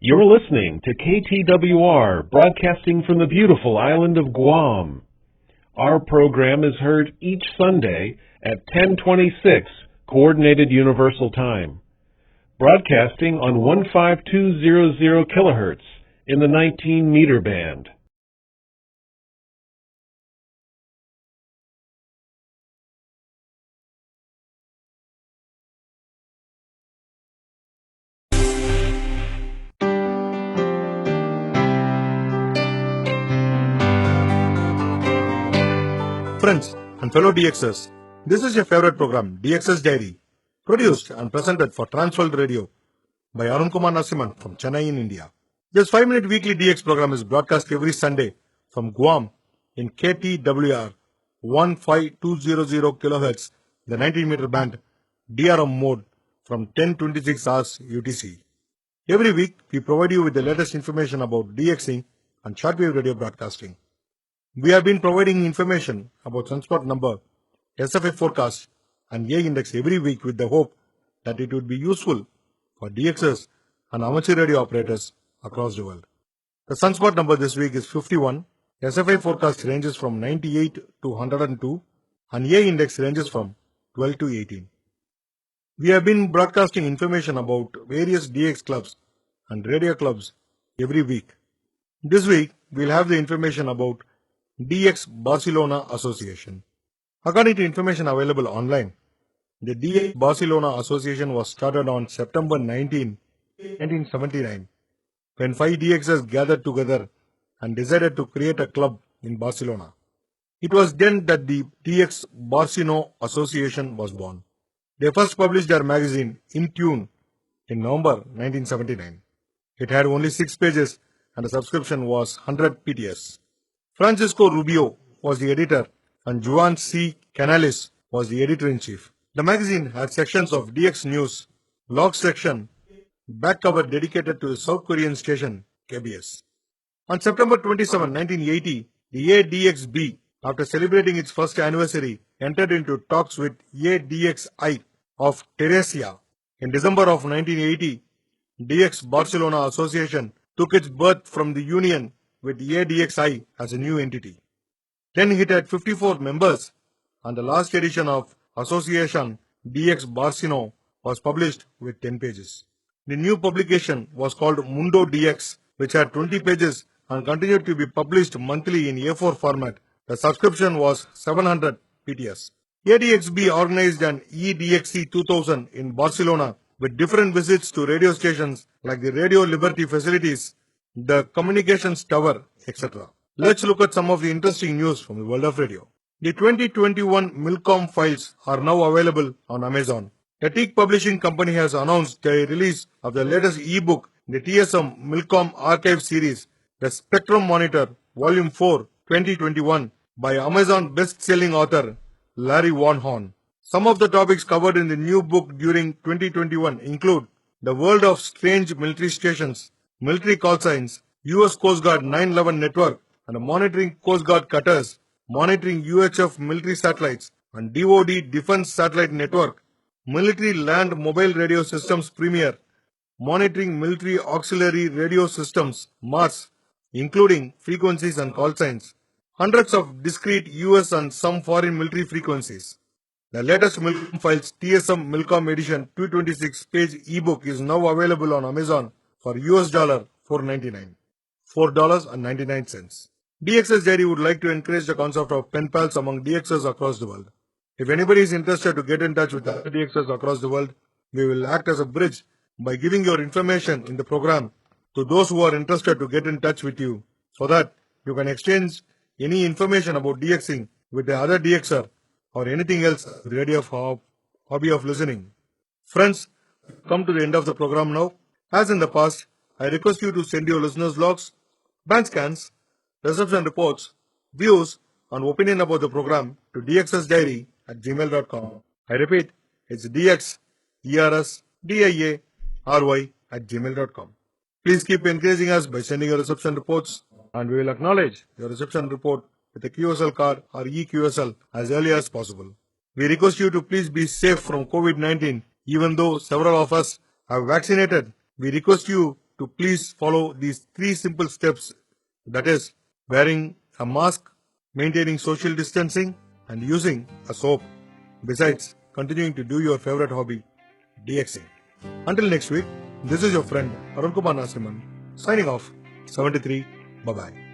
You're listening to KTWR, broadcasting from the beautiful island of Guam. Our program is heard each Sunday at 10:26 Coordinated Universal Time, broadcasting on 15200 kilohertz in the 19-meter band. Friends and fellow Dxers, this is your favorite program, Dxers Diary, produced and presented for Transworld Radio by Arun Kumar Narasimhan from Chennai in India. This 5-minute weekly DX program is broadcast every Sunday from Guam in KTWR 15200 kHz, the 19-meter band, DRM mode from 10:26 hours UTC. Every week, we provide you with the latest information about DXing and shortwave radio broadcasting. We have been providing information about sunspot number, SFA forecast, and A index every week with the hope that it would be useful for DXers and amateur radio operators across the world. The sunspot number this week is 51, SFA forecast ranges from 98 to 102, and A index ranges from 12 to 18. We have been broadcasting information about various DX clubs and radio clubs every week. This week, we'll have the information about DX Barcelona Association. According to information available online, the DX Barcelona Association was started on September 19, 1979, when 5 DXers gathered together and decided to create a club in Barcelona. It was then that the DX Barcelona Association was born. They first published their magazine, In Tune, in November 1979. It had only 6 pages and the subscription was 100 PTS. Francisco Rubio was the editor and Juan C. Canales was the editor-in-chief. The magazine had sections of DX news, log section, back cover dedicated to the South Korean station KBS. On September 27, 1980, the ADXB, after celebrating its first anniversary, entered into talks with ADXI of Teresia. In December of 1980, DX Barcelona Association took its birth from the union with ADXI as a new entity. Then it had 54 members, and the last edition of Association DX Barcelona was published with 10 pages. The new publication was called Mundo DX, which had 20 pages and continued to be published monthly in A4 format. The subscription was 700 PTS. ADXB organized an EDXC 2000 in Barcelona with different visits to radio stations like the Radio Liberty facilities, the communications tower, etc. Let's look at some of the interesting news from the world of radio. The 2021 Milcom files are now available on Amazon. The Teak Publishing Company has announced the release of the latest ebook, the TSM Milcom Archive Series, the Spectrum Monitor, Volume 4, 2021, by Amazon best-selling author Larry Van Horn. Some of the topics covered in the new book during 2021 include the world of strange military stations, military call signs, US Coast Guard 911 network, and monitoring Coast Guard cutters, monitoring UHF military satellites, and DoD Defense Satellite Network, military land mobile radio systems premiere, monitoring military auxiliary radio systems, MARS, including frequencies and call signs, hundreds of discrete US and some foreign military frequencies. The latest Milcom Files TSM Milcom Edition 226-page ebook is now available on Amazon for US $4.99, $4.99. Dxers Diary would like to encourage the concept of pen pals among Dxers across the world. If anybody is interested to get in touch with other Dxers across the world, we will act as a bridge by giving your information in the program to those who are interested to get in touch with you, so that you can exchange any information about DXing with the other Dxer or anything else ready of hobby of listening. Friends, come to the end of the program now. As in the past, I request you to send your listeners' logs, band scans, reception reports, views, and opinion about the program to dxersdiary@gmail.com. I repeat, it's dxersdiary@gmail.com. Please keep encouraging us by sending your reception reports, and we will acknowledge your reception report with a QSL card or eQSL as early as possible. We request you to please be safe from COVID-19. Even though several of us have vaccinated, we request you to please follow these 3 simple steps, that is, wearing a mask, maintaining social distancing, and using a soap. Besides, continuing to do your favorite hobby, DXing. Until next week, this is your friend Arun Kumar Nasiman, signing off. 73. Bye-bye.